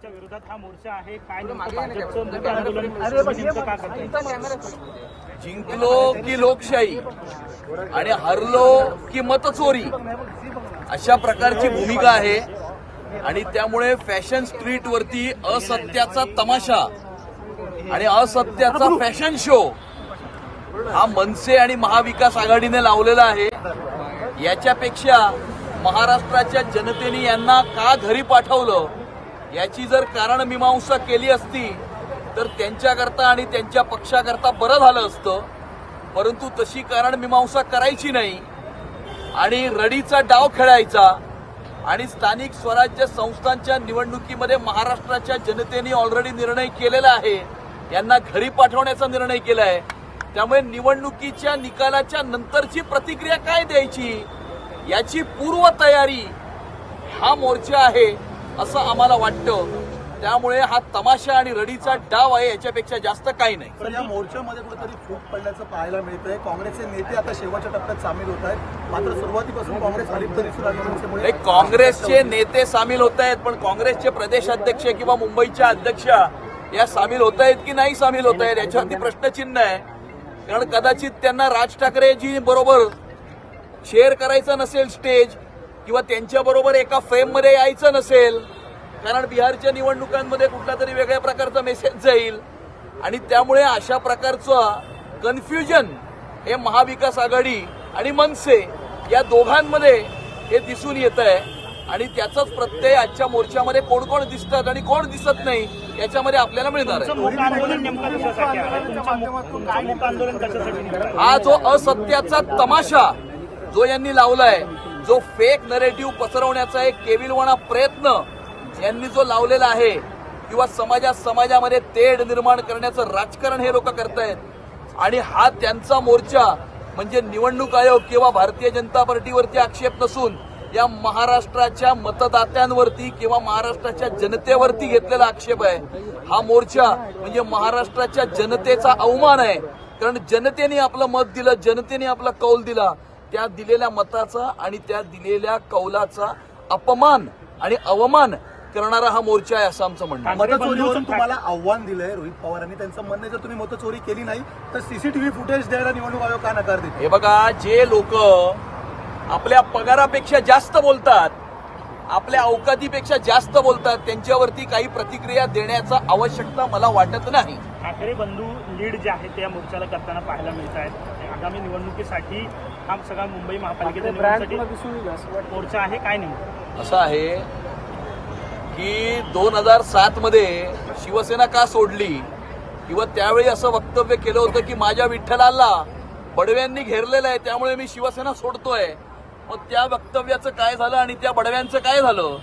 सरकारच्या विरोधात हा मोर्चा आहे, काय भाजपचं मोठं आंदोलन नेमकं का करताय? जिंकलो की लोकशाही आणि हरलो की मतचोरी अशा प्रकारची भूमिका आहे आणि त्यामुळे फॅशन स्ट्रीट वरती असत्याचा तमाशा आणि असत्याचा फॅशन शो हा मनसे आणि महाविकास आघाडीने लावलेला आहे। याच्यापेक्षा महाराष्ट्राच्या जनतेने यांना का घरी पाठवलं याची जर कारणमीमांसा केली असती तर त्यांच्याकरता आणि त्यांच्या पक्षाकरता बरं झालं असतं, परंतु तशी कारणमीमांसा करायची नाही आणि रडीचा डाव खेळायचा आणि स्थानिक स्वराज्य संस्थांच्या निवडणुकीमध्ये महाराष्ट्राच्या जनतेने ऑलरेडी निर्णय केलेला आहे, यांना घरी पाठवण्याचा निर्णय केला आहे। त्यामुळे निवडणुकीच्या निकालाच्या नंतरची प्रतिक्रिया काय द्यायची याची पूर्वतयारी हा मोर्चा आहे असं आम्हाला वाटतं। त्यामुळे हा तमाशा आणि रडीचा डाव आहे, याच्यापेक्षा जास्त काही नाही। तर या मोर्चामध्ये कुठेतरी फूट पडल्याचं पाहायला मिळतंय। काँग्रेसचे नेते आता शेवटच्या टप्प्यात सामील होत आहेत, मात्र सुरुवातीपासून काँग्रेस अलिप्त दिसून आल्यामुळे काँग्रेसचे नेते सामील होत आहेत, पण काँग्रेसचे प्रदेशाध्यक्ष किंवा मुंबईच्या अध्यक्षा या सामील होत आहेत की नाही सामील होत आहेत याच्यावरती प्रश्नचिन्ह आहे। कारण कदाचित त्यांना राज ठाकरेजी बरोबर शेअर करायचं नसेल स्टेज किंवा त्यांच्या बरोबर एका फ्रेममध्ये यायचं नसेल, कारण बिहारच्या निवडणुकांमध्ये कुठला तरी वेगळ्या प्रकारचा मेसेज जाईल आणि त्यामुळे अशा प्रकारचं कन्फ्युजन हे महाविकास आघाडी आणि मनसे या दोघांमध्ये हे दिसून येत आहे आणि त्याचाच प्रत्यय आजच्या मोर्चामध्ये कोण कोण दिसतात आणि कोण दिसत नाही याच्यामध्ये आपल्याला मिळणार आहे। हा जो असत्याचा तमाशा जो यांनी लावलाय, जो फेक नरेटिव्ह पसरवण्याचा एक केविलवाणा प्रयत्न यांनी जो लावलेला आहे किंवा समाजामध्ये तेढ निर्माण करण्याचं राजकारण हे लोक करतायत आणि हा त्यांचा मोर्चा म्हणजे निवडणूक आयोग किंवा भारतीय जनता पार्टीवरती आक्षेप नसून या महाराष्ट्राच्या मतदात्यांवरती किंवा महाराष्ट्राच्या जनतेवरती घेतलेला आक्षेप आहे। हा मोर्चा म्हणजे महाराष्ट्राच्या जनतेचा अवमान आहे, कारण जनतेने आपलं मत दिलं, जनतेने आपला कौल दिला, त्या दिलेल्या मताचा आणि त्या दिलेल्या कौलाचा अपमान आणि अवमान करणारा हा मोर्चा आहे असं आमचं म्हणणं आहे। मतचोरीवरून तुम्हाला आव्हान दिलंय रोहित पवारांनी, त्यांचं म्हणणं जर तुम्ही मतचोरी केली नाही तर सीसीटीव्ही फुटेज द्यायला निवडणूक आयोग का नकार देते? हे बघा, जे लोक आपल्या पगारापेक्षा जास्त बोलतात, आपल्या अवकातीपेक्षा जास्त बोलतात, त्यांच्यावरती काही प्रतिक्रिया देण्याचा आवश्यकता मला वाटत नाही। ठाकरे बंधू लीड जे आहे त्या मोर्चाला करताना पाहायला मिळत आहेत। आगामी निवडणुकीसाठी हा सगळा मुंबई महापालिकेच्या निवडणुकीसाठी मोर्चा आहे, काय नाही असं आहे की 2007 मध्ये शिवसेना का सोडली किंवा त्यावेळी असं वक्तव्य केलं होतं की माझ्या विठ्ठलाला बडव्यांनी घेरलेलं आहे त्यामुळे मी शिवसेना सोडतोय। मग त्या वक्तव्याचं काय झालं आणि त्या बडव्यांचं काय झालं?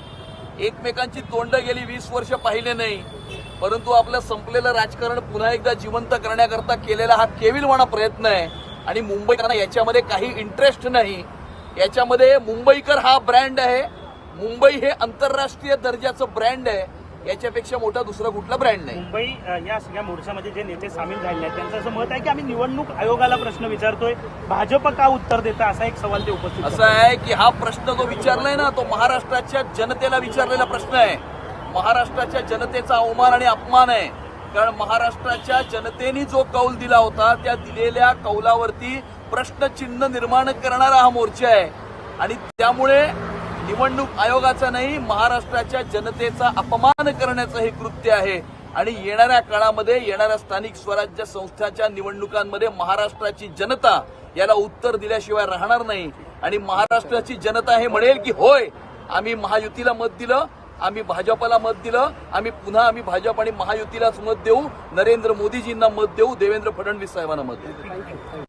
एकमेकांची तोंड गेली 20 वर्ष पाहिले नाही, परंतु आपलं संपलेलं राजकारण पुन्हा एकदा जिवंत करण्याकरता केलेला हा केविलवाणा प्रयत्न आहे आणि मुंबईकरांना याच्यामध्ये काही इंटरेस्ट नाही। याच्यामध्ये मुंबईकर हा ब्रँड आहे, मुंबई हे आंतरराष्ट्रीय दर्जाचं ब्रँड आहे, याच्यापेक्षा मोठा दुसरा कुठला ब्रँड नाही। मुंबई या सगळ्या मोर्चामध्ये जे नेते सामील झाले आहेत त्यांचं असं मत आहे की आम्ही निवडणूक आयोगाला प्रश्न विचारतोय, भाजप का उत्तर देतं असा एक सवाल ते उपस्थित असं आहे की हा प्रश्न जो विचारलाय ना तो महाराष्ट्राच्या जनतेला विचारलेला प्रश्न आहे। महाराष्ट्राच्या जनतेचा अवमान आणि अपमान आहे, कारण महाराष्ट्राच्या जनतेने जो कौल दिला होता त्या दिलेल्या कौलावरती प्रश्नचिन्ह निर्माण करणारा हा मोर्चा आहे आणि त्यामुळे निवडणूक आयोगाचा नाही, महाराष्ट्राच्या जनतेचा अपमान करण्याचं हे कृत्य आहे आणि येणाऱ्या काळामध्ये येणाऱ्या स्थानिक स्वराज्य संस्थांच्या निवडणुकांमध्ये महाराष्ट्राची जनता याला उत्तर दिल्याशिवाय राहणार नाही आणि महाराष्ट्राची जनता हे म्हणेल की होय, आम्ही महायुतीला मत दिलं, आम्ही भाजपला मत दिलं, आम्ही भाजप आणि महायुतीलाच मत देऊ, नरेंद्र मोदीजींना मत देऊ, देवेंद्र फडणवीस साहेबांना मत देऊ।